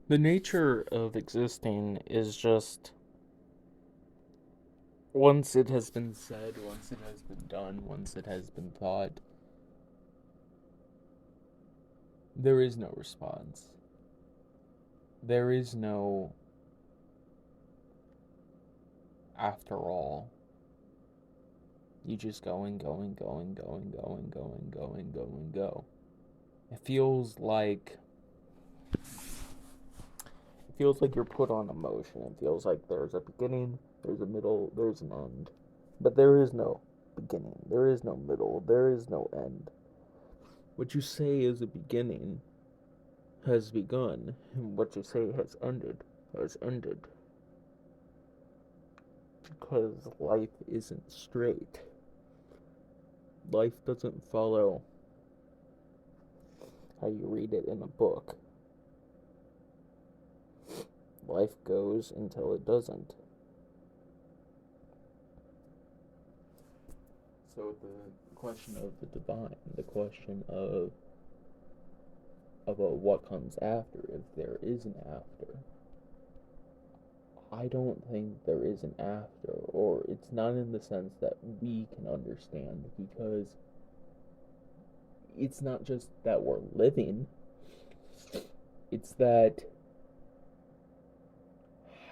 The nature of existing is just once it has been said, once it has been done, once it has been thought, there is no response. There is no after all. You just go and go and go and go and go and go and go and go and go. It feels like you're put on a motion. It feels like there's a beginning, there's a middle, there's an end. But there is no beginning, there is no middle, there is no end. What you say is a beginning has begun, and what you say has ended. Because life isn't straight. Life doesn't follow how you read it in a book. Life goes until it doesn't. So the question of the divine, the question of what comes after, if there is an after, I don't think there is an after, or it's not in the sense that we can understand, because it's not just that we're living, it's that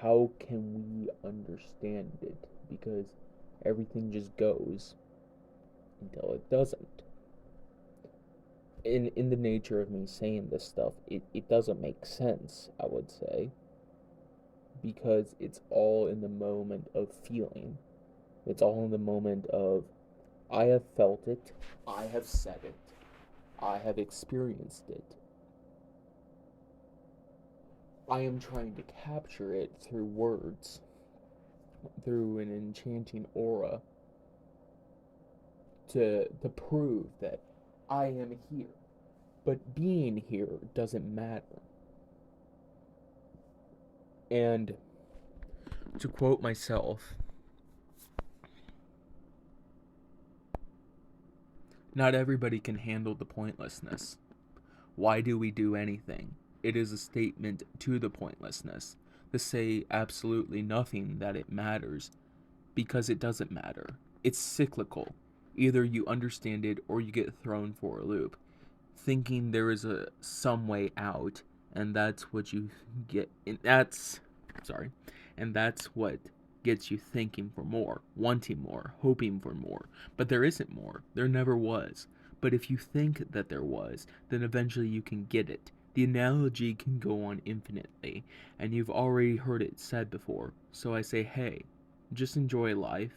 how can we understand it? Because everything just goes until it doesn't. In the nature of me saying this stuff, it doesn't make sense, I would say, because it's all in the moment of feeling. It's all in the moment of I have felt it, I have said it, I have experienced it. I am trying to capture it through words, through an enchanting aura, to prove that I am here. But being here doesn't matter. And to quote myself, not everybody can handle the pointlessness. Why do we do anything? It is a statement to the pointlessness, to say absolutely nothing that it matters, because it doesn't matter. It's cyclical. Either you understand it or you get thrown for a loop, thinking there is a some way out, and that's what you get. And that's what gets you thinking for more, wanting more, hoping for more. But there isn't more. There never was. But if you think that there was, then eventually you can get it. The analogy can go on infinitely, and you've already heard it said before. So I say, hey, just enjoy life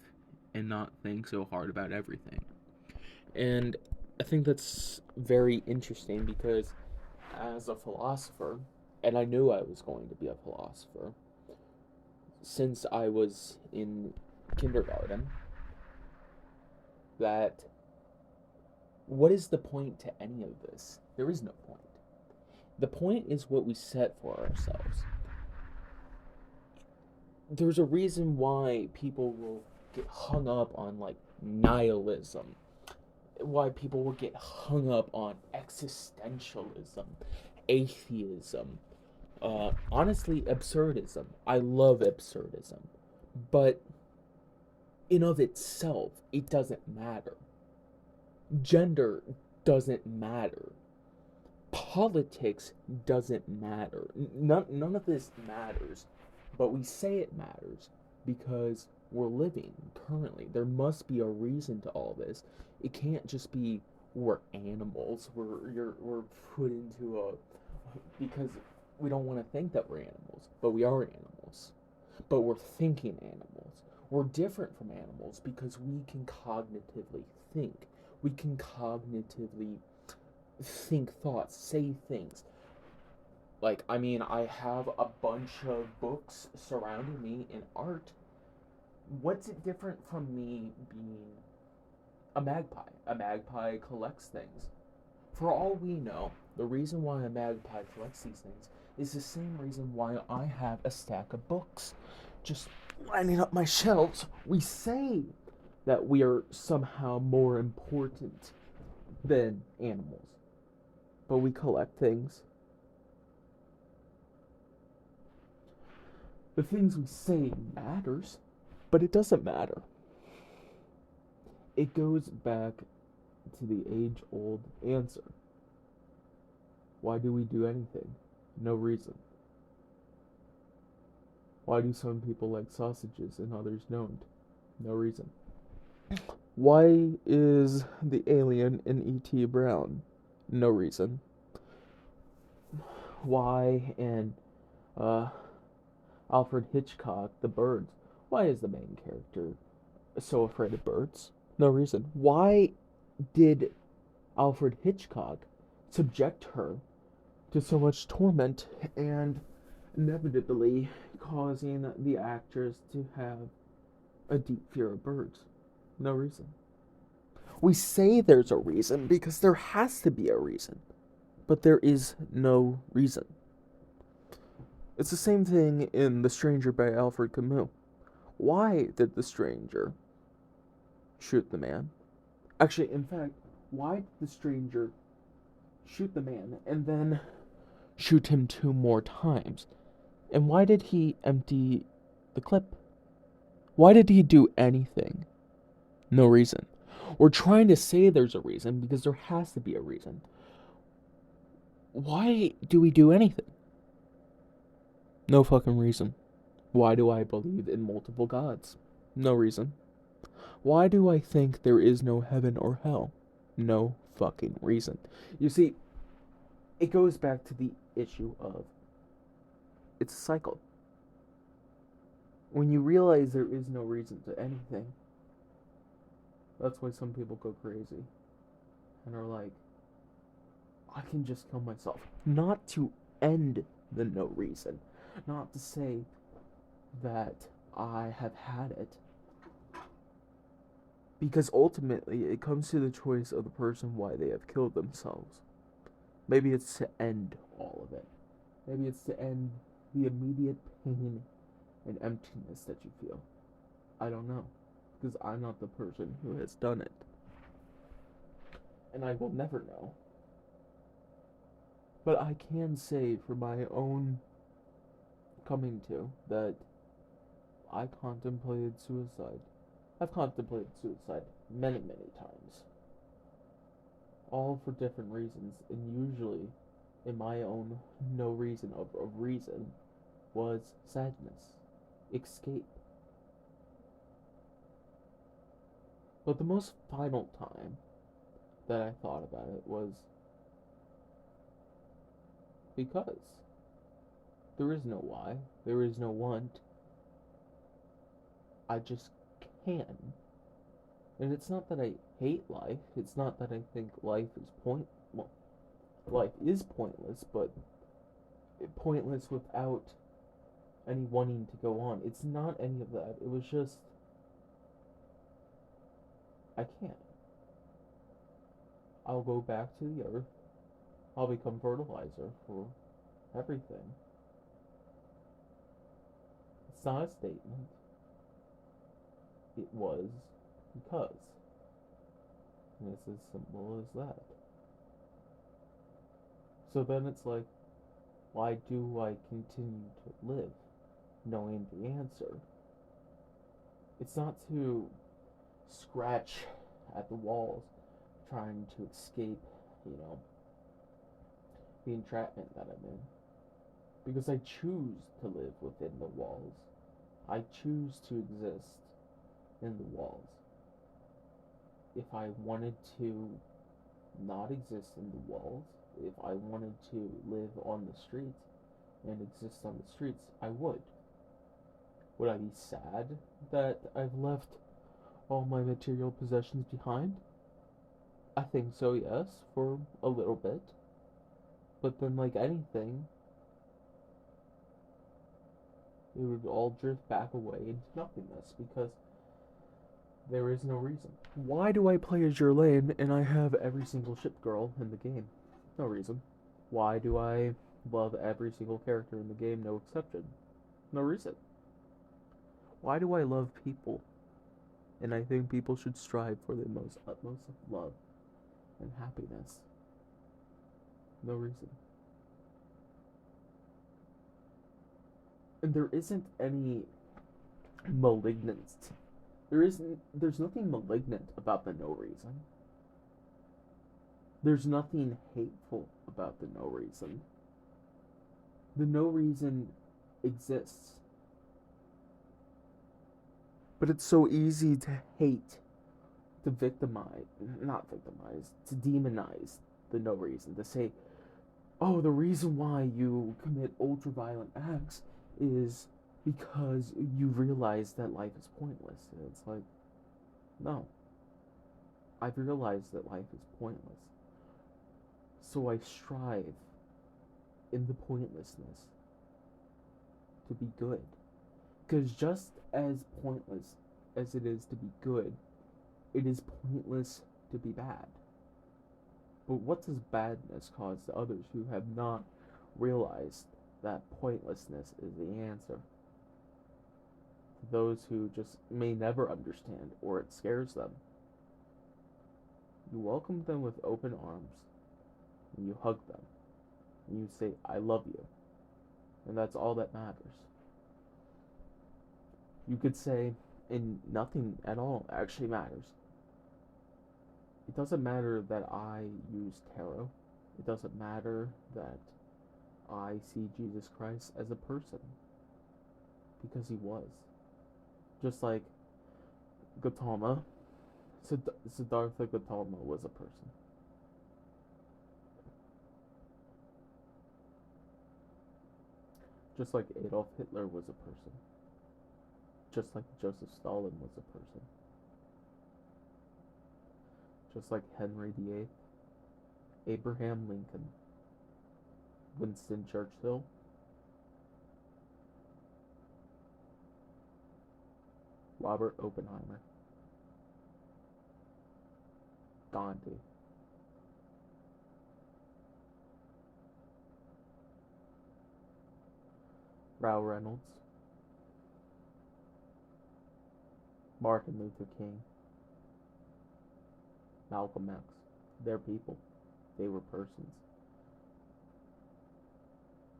and not think so hard about everything. And I think that's very interesting because, as a philosopher, and I knew I was going to be a philosopher since I was in kindergarten, that what is the point to any of this? There is no point. The point is what we set for ourselves. There's a reason why people will get hung up on like nihilism, why people will get hung up on existentialism, atheism, honestly, absurdism. I love absurdism, but in of itself, it doesn't matter. Gender doesn't matter. Politics doesn't matter. None of this matters, but we say it matters because we're living currently. There must be a reason to all this. It can't just be we're animals. We're put into a because we don't want to think that we're animals, but we are animals. But we're thinking animals. We're different from animals because we can cognitively think. We can cognitively think thoughts, say things. Like, I mean, I have a bunch of books surrounding me in art. What's it different from me being a magpie? A magpie collects things. For all we know, the reason why a magpie collects these things is the same reason why I have a stack of books just lining up my shelves. We say that we are somehow more important than animals, but we collect things. The things we say matters, but it doesn't matter. It goes back to the age-old answer. Why do we do anything? No reason. Why do some people like sausages and others don't? No reason. Why is the alien in E.T. brown? No reason. Why in Alfred Hitchcock, The Birds, why is the main character so afraid of birds? No reason. Why did Alfred Hitchcock subject her to so much torment and inevitably causing the actress to have a deep fear of birds? No reason. We say there's a reason because there has to be a reason, but there is no reason. It's the same thing in The Stranger by Alfred Camus. Why did the stranger shoot the man? Actually, in fact, why did the stranger shoot the man and then shoot him 2 more times? And why did he empty the clip? Why did he do anything? No reason. We're trying to say there's a reason because there has to be a reason. Why do we do anything? No fucking reason. Why do I believe in multiple gods? No reason. Why do I think there is no heaven or hell? No fucking reason. You see, it goes back to the issue of it's a cycle. When you realize there is no reason to anything, that's why some people go crazy and are like, I can just kill myself. Not to end the no reason. Not to say that I have had it. Because ultimately, it comes to the choice of the person why they have killed themselves. Maybe it's to end all of it. Maybe it's to end the immediate pain and emptiness that you feel. I don't know. Because I'm not the person who has done it. And I will never know. But I can say for my own coming to that I contemplated suicide. I've contemplated suicide many, many times. All for different reasons, and usually, in my own no reason of reason, was sadness, escape. But the most final time that I thought about it was because there is no why, there is no want. I just can. And it's not that I hate life. It's not that I think life is life is pointless, but pointless without any wanting to go on. It's not any of that. It was just I can't. I'll go back to the earth. I'll become fertilizer for everything. It's not a statement. It was because. And it's as simple as that. So then it's like, why do I continue to live knowing the answer? It's not to scratch at the walls trying to escape, the entrapment that I'm in. Because I choose to live within the walls. I choose to exist in the walls. If I wanted to not exist in the walls, if I wanted to live on the streets and exist on the streets, I would. Would I be sad that I've left all my material possessions behind? I think so, yes, for a little bit. But then, like anything, it would all drift back away into nothingness because there is no reason. Why do I play as Jerlaine and I have every single ship girl in the game? No reason. Why do I love every single character in the game, no exception? No reason. Why do I love people? And I think people should strive for the utmost of love and happiness. No reason. And there isn't any malignant. There's nothing malignant about the no reason. There's nothing hateful about the no reason. The no reason exists. But it's so easy to hate, to to demonize the no reason, to say, oh, the reason why you commit ultra-violent acts is because you realize that life is pointless. And it's like, no. I've realized that life is pointless. So I strive in the pointlessness to be good. Because just as pointless as it is to be good, it is pointless to be bad. But what does badness cause to others who have not realized that pointlessness is the answer? To those who just may never understand or it scares them, you welcome them with open arms, and you hug them, and you say, I love you. And that's all that matters. You could say, and nothing at all actually matters. It doesn't matter that I use tarot. It doesn't matter that I see Jesus Christ as a person. Because he was. Just like Gautama, Siddhartha Gautama was a person. Just like Adolf Hitler was a person. Just like Joseph Stalin was a person. Just like Henry VIII, Abraham Lincoln, Winston Churchill, Robert Oppenheimer, Gandhi, Rao Reynolds, Martin Luther King, Malcolm X. They're people. They were persons.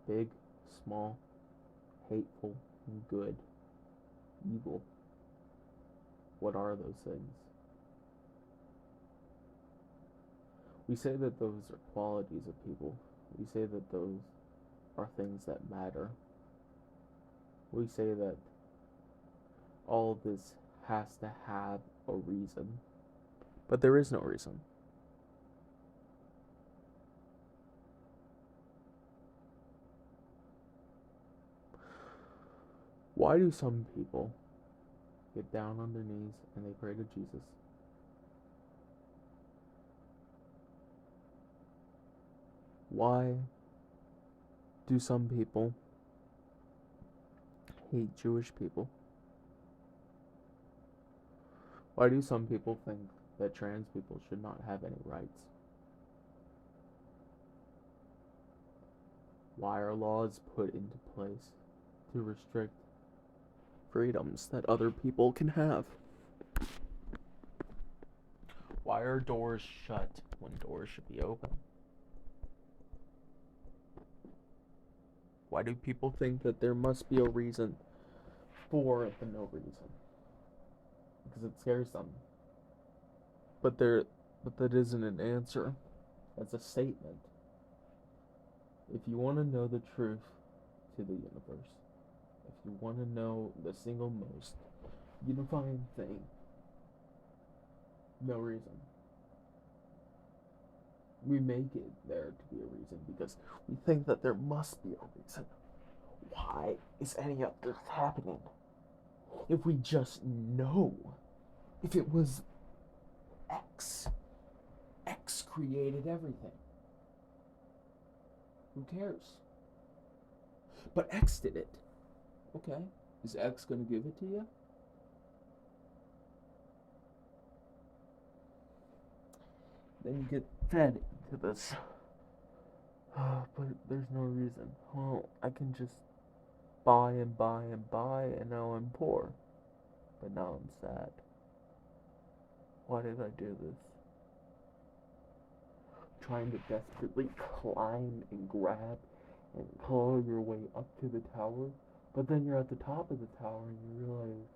Big, small, hateful, good, evil. What are those things? We say that those are qualities of people. We say that those are things that matter. We say that all of this has to have a reason. But there is no reason. Why do some people get down on their knees and they pray to Jesus? Why do some people hate Jewish people? Why do some people think that trans people should not have any rights? Why are laws put into place to restrict freedoms that other people can have? Why are doors shut when doors should be open? Why do people think that there must be a reason for the no reason? Because it scares them. But that isn't an answer. That's a statement. If you want to know the truth to the universe, if you want to know the single most unifying thing, no reason. We make it there to be a reason because we think that there must be a reason. Why is any of this happening? If we just know, if it was X created everything. Who cares? But X did it. Okay. Is X going to give it to you? Then you get fed into this. But there's no reason. Well, I can just buy and buy and buy, and now I'm poor. But now I'm sad. Why did I do this? Trying to desperately climb and grab and claw your way up to the tower, But then you're at the top of the tower and you realize,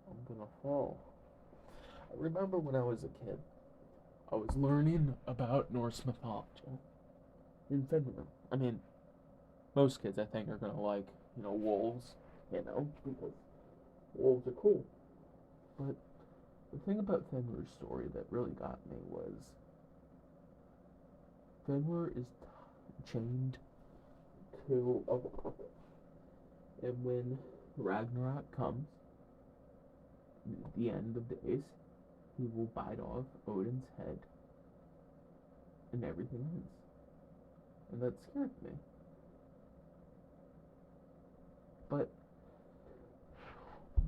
I'm gonna fall. I remember when I was a kid, I was learning about Norse mythology in Finland. I mean, most kids I think are gonna like, wolves, because wolves are cool. But the thing about Fenrir's story that really got me was Fenrir is chained to a rock, and when Ragnarok comes, the end of days, he will bite off Odin's head, and everything ends. And that scared me. But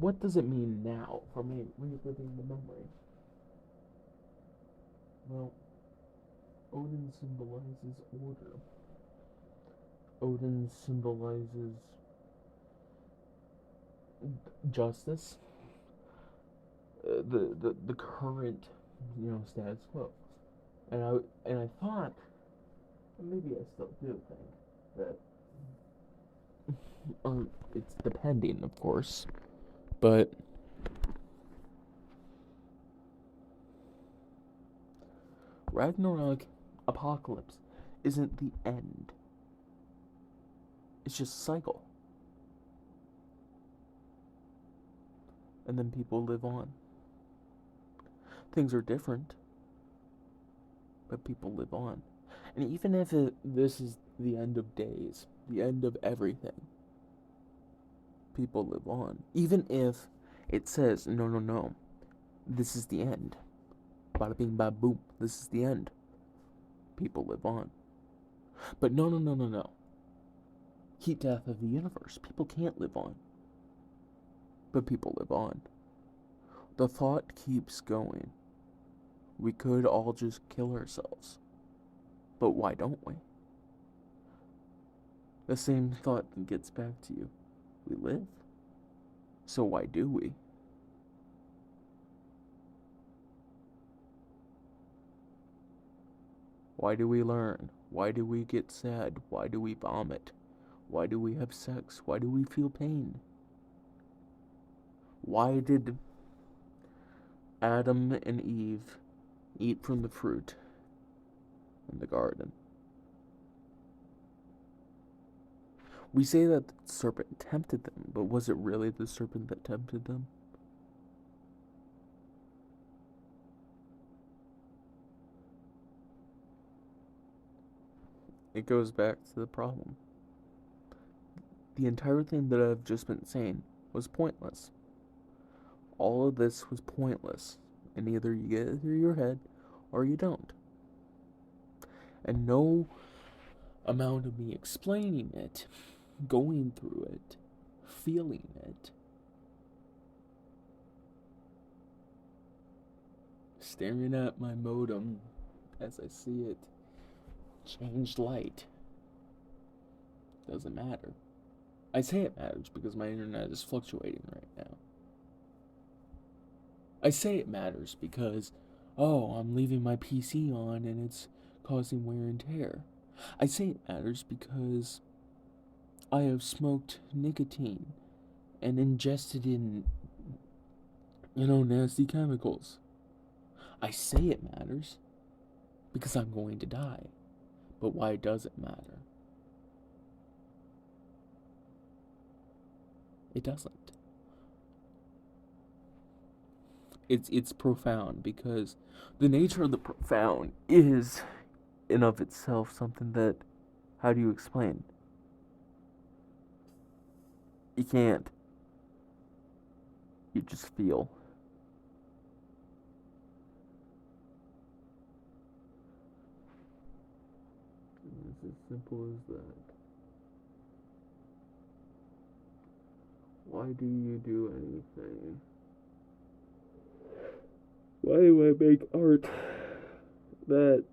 what does it mean now for me reliving the memory? Well, Odin symbolizes order. Odin symbolizes justice, the current status quo, and I thought, and maybe I still do think that it's depending, of course, but Ragnarok apocalypse isn't the end. It's just a cycle. And then people live on. Things are different, but people live on. And even if this is the end of days, the end of everything, people live on. Even if it says, no, this is the end. Bada bing, bada boom, this is the end. People live on. But no. Heat death of the universe. People can't live on. But people live on. The thought keeps going. We could all just kill ourselves. But why don't we? The same thought gets back to you. We live. So why do we? Why do we learn? Why do we get sad? Why do we vomit? Why do we have sex? Why do we feel pain? Why did Adam and Eve eat from the fruit in the garden? We say that the serpent tempted them, but was it really the serpent that tempted them? It goes back to the problem. The entire thing that I've just been saying was pointless. All of this was pointless, and either you get it through your head or you don't. And no amount of me explaining it, going through it, feeling it, staring at my modem as I see it change light, doesn't matter. I say it matters because my internet is fluctuating right now. I say it matters because, I'm leaving my PC on and it's causing wear and tear. I say it matters because I have smoked nicotine and ingested in, nasty chemicals. I say it matters because I'm going to die. But why does it matter? It doesn't. It's profound because the nature of the profound is in of itself something that, how do you explain? You can't. You just feel. It's as simple as that. Why do you do anything? Why do I make art that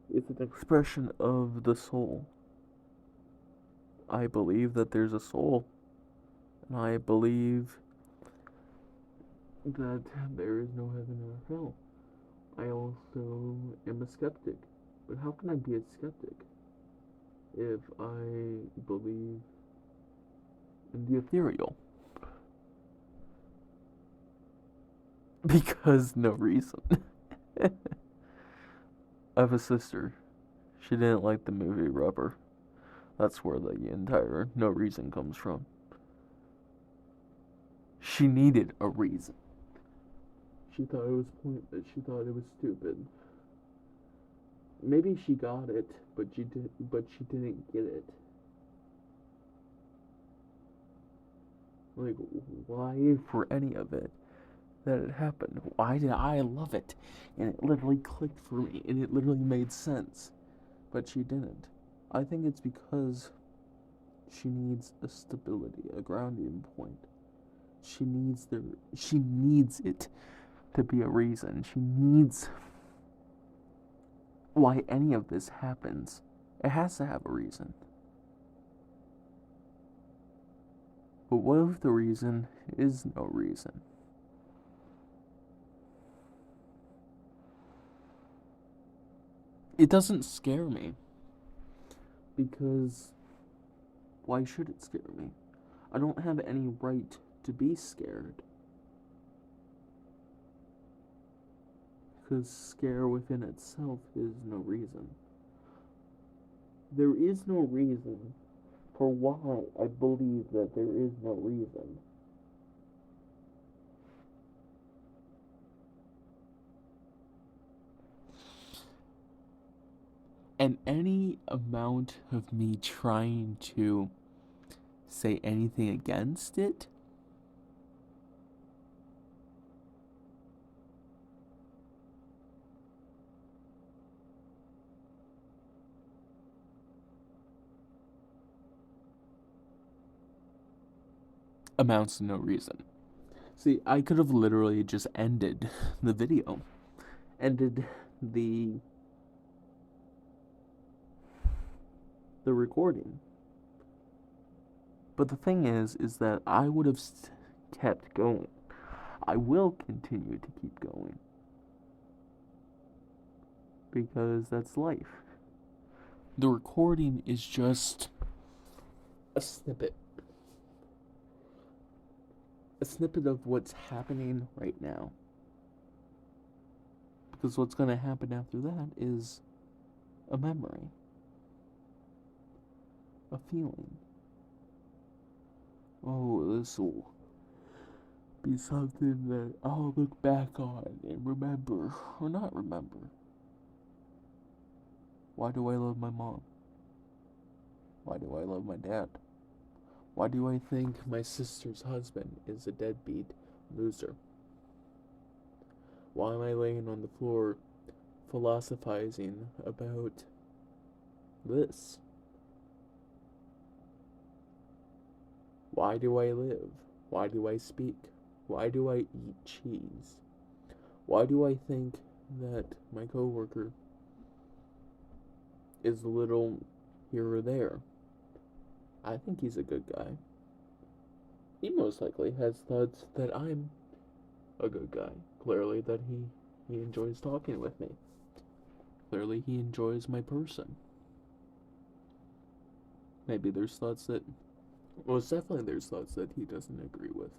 is an expression of the soul? I believe that there's a soul. And I believe that there is no heaven or hell. I also am a skeptic. But how can I be a skeptic if I believe and the ethereal. Because no reason. I have a sister. She didn't like the movie Rubber. That's where the entire no reason comes from. She needed a reason. She thought it was pointless. She thought it was stupid. Maybe she got it, but she didn't get it. Like, why for any of it that it happened? Why did I love it? And it literally clicked for me, and it literally made sense. But she didn't. I think it's because she needs a stability, a grounding point. She needs it to be a reason. She needs why any of this happens. It has to have a reason. But what if the reason is no reason? It doesn't scare me. Because why should it scare me? I don't have any right to be scared. Because scare within itself is no reason. There is no reason for why I believe that there is no reason. And any amount of me trying to say anything against it amounts to no reason. See, I could have literally just ended the video. Ended the recording. But the thing is that I would have kept going. I will continue to keep going. Because that's life. The recording is just a snippet. A snippet of what's happening right now. Because what's going to happen after that is a memory. A feeling. Oh, this will be something that I'll look back on and remember, or not remember. Why do I love my mom? Why do I love my dad? Why do I think my sister's husband is a deadbeat loser? Why am I laying on the floor philosophizing about this? Why do I live? Why do I speak? Why do I eat cheese? Why do I think that my coworker is a little here or there? I think he's a good guy. He most likely has thoughts that I'm a good guy. Clearly that he enjoys talking with me. Clearly he enjoys my person. Maybe there's thoughts that... Most definitely there's thoughts that he doesn't agree with.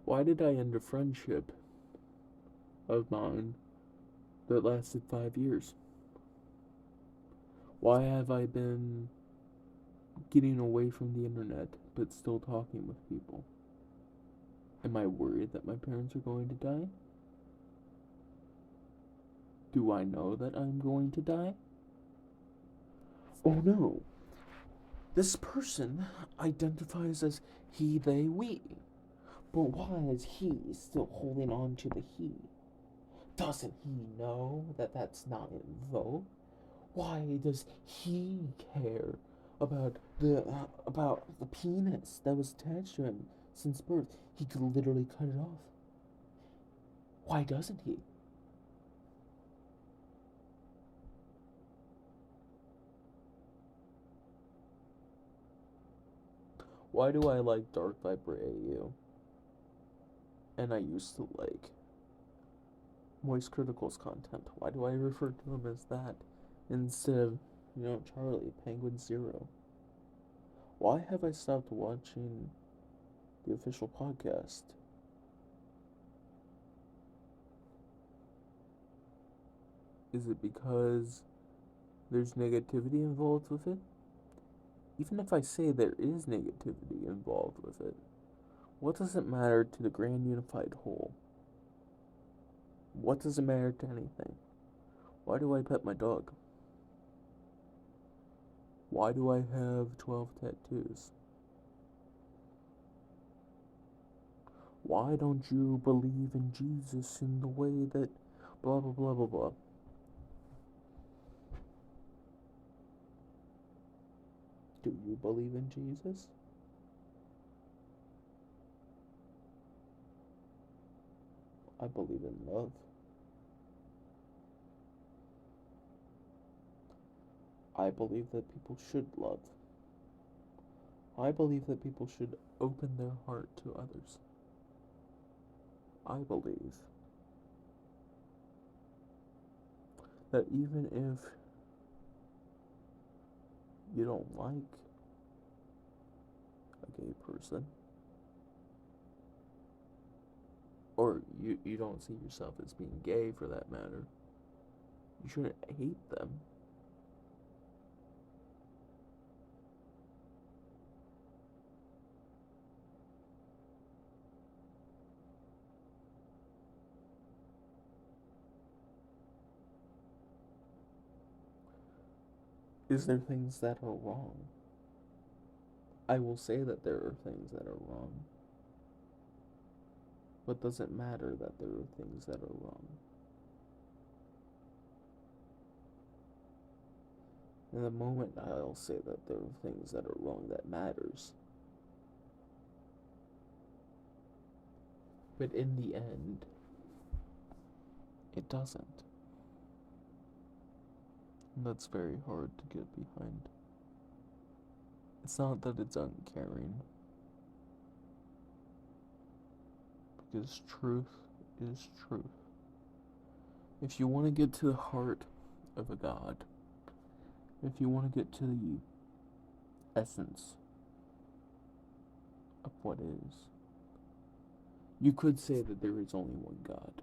Why did I end a friendship of mine that lasted 5 years? Why have I been getting away from the internet but still talking with people? Am I worried that my parents are going to die? Do I know that I'm going to die? Oh no. This person identifies as he, they, we. But why is he still holding on to the he? Doesn't he know that that's not in vogue? Why does he care about the penis that was attached to him since birth? He could literally cut it off. Why doesn't he? Why do I like Dark Viper AU? And I used to like Moist Critical's content. Why do I refer to him as that instead of Charlie, Penguin Zero. Why have I stopped watching the official podcast? Is it because there's negativity involved with it? Even if I say there is negativity involved with it, what does it matter to the grand unified whole? What does it matter to anything? Why do I pet my dog? Why do I have 12 tattoos? Why don't you believe in Jesus in the way that blah blah blah blah blah? Do you believe in Jesus? I believe in love. I believe that people should love. I believe that people should open their heart to others. I believe that even if you don't like a gay person, or you don't see yourself as being gay for that matter, you shouldn't hate them. Is there things that are wrong? I will say that there are things that are wrong. But does it matter that there are things that are wrong? In the moment, I'll say that there are things that are wrong that matters. But in the end, it doesn't. And that's very hard to get behind. It's not that it's uncaring, because truth is truth. If you want to get to the heart of a God, if you want to get to the essence of what is, you could say that there is only one God.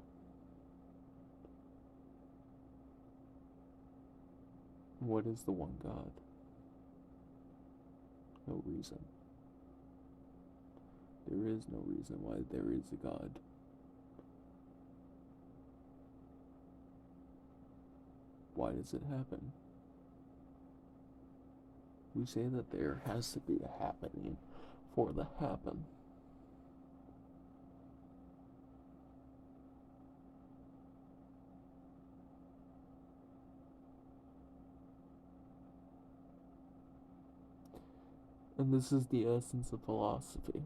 What is the one God? No reason. There is no reason why there is a God. Why does it happen? We say that there has to be a happening for the happen. And this is the essence of philosophy.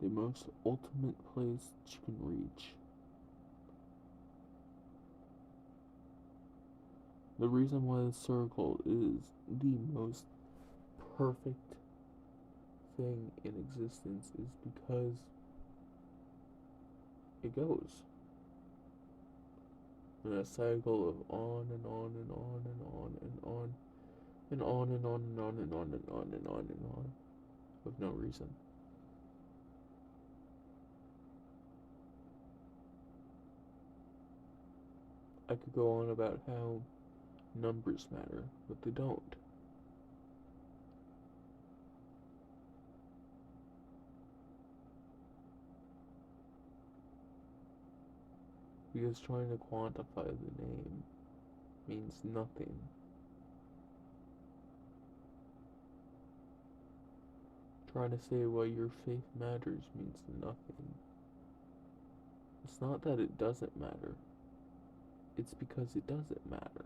The most ultimate place that you can reach. The reason why the circle is the most perfect thing in existence is because it goes in a cycle of on and on and on and on and on and on and on and on and on and on and on and on with no reason. I could go on about how numbers matter, but they don't. Because trying to quantify the name means nothing. Trying to say why your faith matters means nothing. It's not that it doesn't matter. It's because it doesn't matter.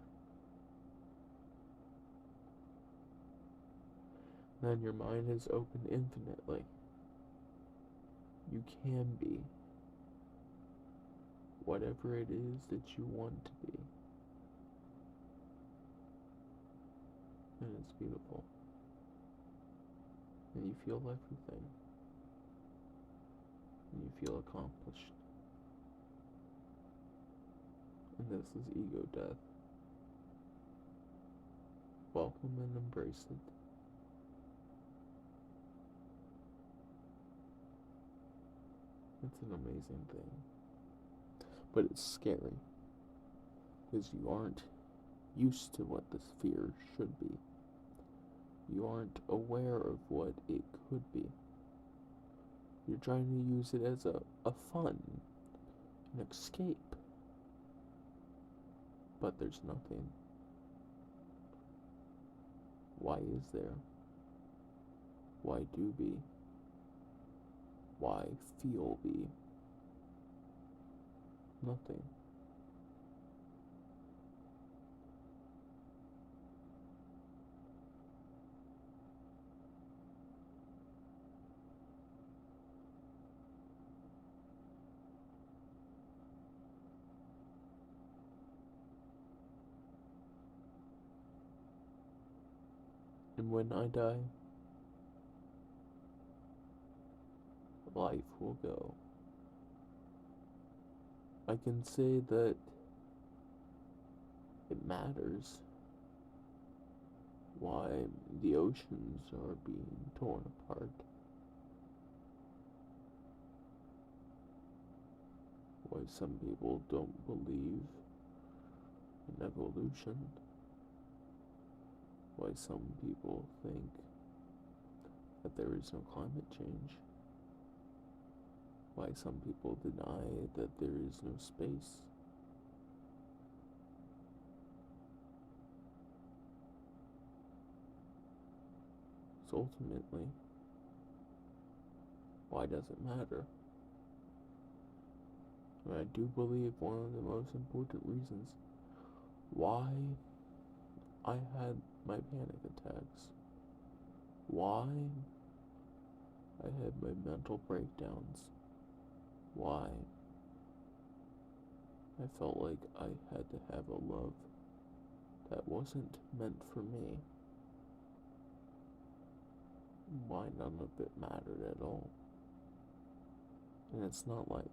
Then your mind is open infinitely. You can be whatever it is that you want to be. And it's beautiful. And you feel everything. And you feel accomplished. And this is ego death. Welcome and embrace it. It's an amazing thing. But it's scary. Because you aren't used to what this fear should be. You aren't aware of what it could be. You're trying to use it as a fun, an escape. But there's nothing. Why is there? Why do be? Why feel be? Nothing. And when I die, life will go. I can say that it matters why the oceans are being torn apart. Why some people don't believe in evolution. Why some people think that there is no climate change. Why some people deny that there is no space. So ultimately, why does it matter? And I do believe one of the most important reasons why I had my panic attacks, why I had my mental breakdowns, why I felt like I had to have a love that wasn't meant for me, why none of it mattered at all. And it's not like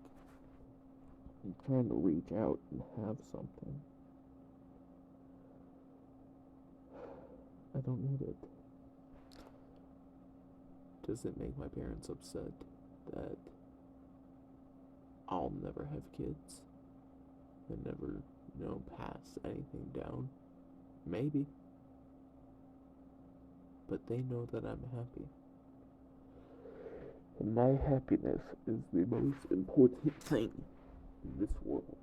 I'm trying to reach out and have something. I don't need it. Does it make my parents upset that I'll never have kids and never, pass anything down? Maybe. But they know that I'm happy. And my happiness is the most important thing in this world.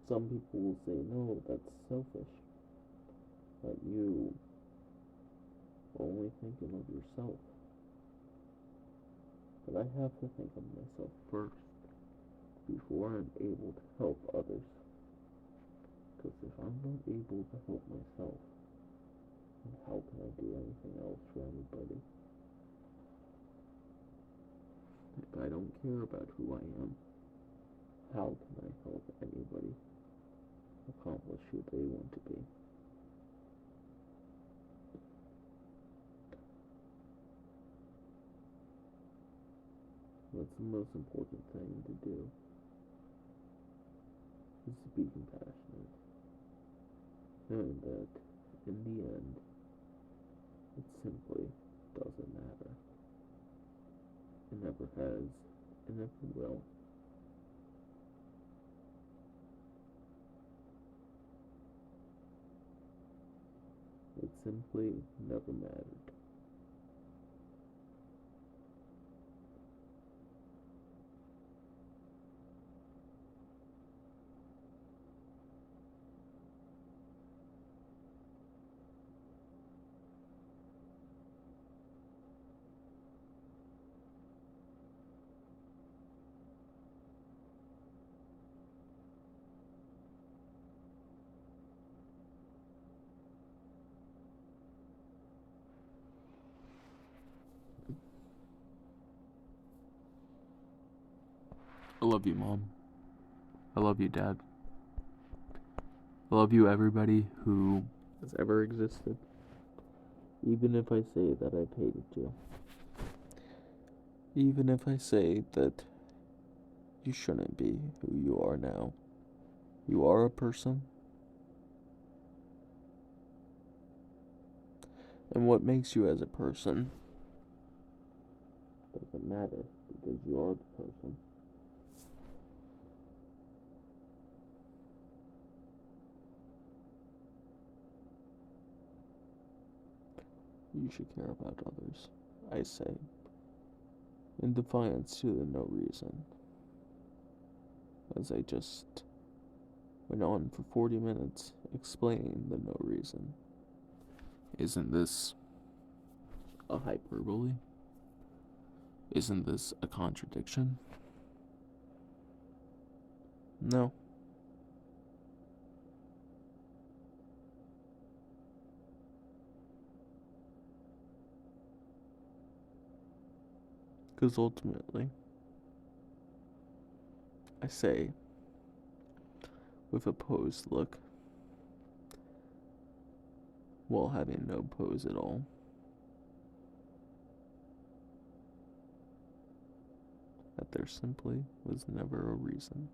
Some people will say, no, that's selfish. That you are only thinking of yourself. But I have to think of myself first before I'm able to help others. Because if I'm not able to help myself, then how can I do anything else for anybody? If I don't care about who I am, how can I help anybody accomplish who they want to be? What's the most important thing to do is to be compassionate, knowing that in the end, it simply doesn't matter. It never has, it never will. It simply never mattered. I love you, Mom. I love you, Dad. I love you, everybody who has ever existed. Even if I say that I've hated you. Even if I say that You shouldn't be who you are now. You are a person. And what makes you as a person doesn't matter because you are the person. You should care about others, I say, in defiance to the no reason. As I just went on for 40 minutes explaining the no reason. Isn't this a hyperbole? Isn't this a contradiction? No. Because ultimately, I say, with a posed look, while having no pose at all, that there simply was never a reason.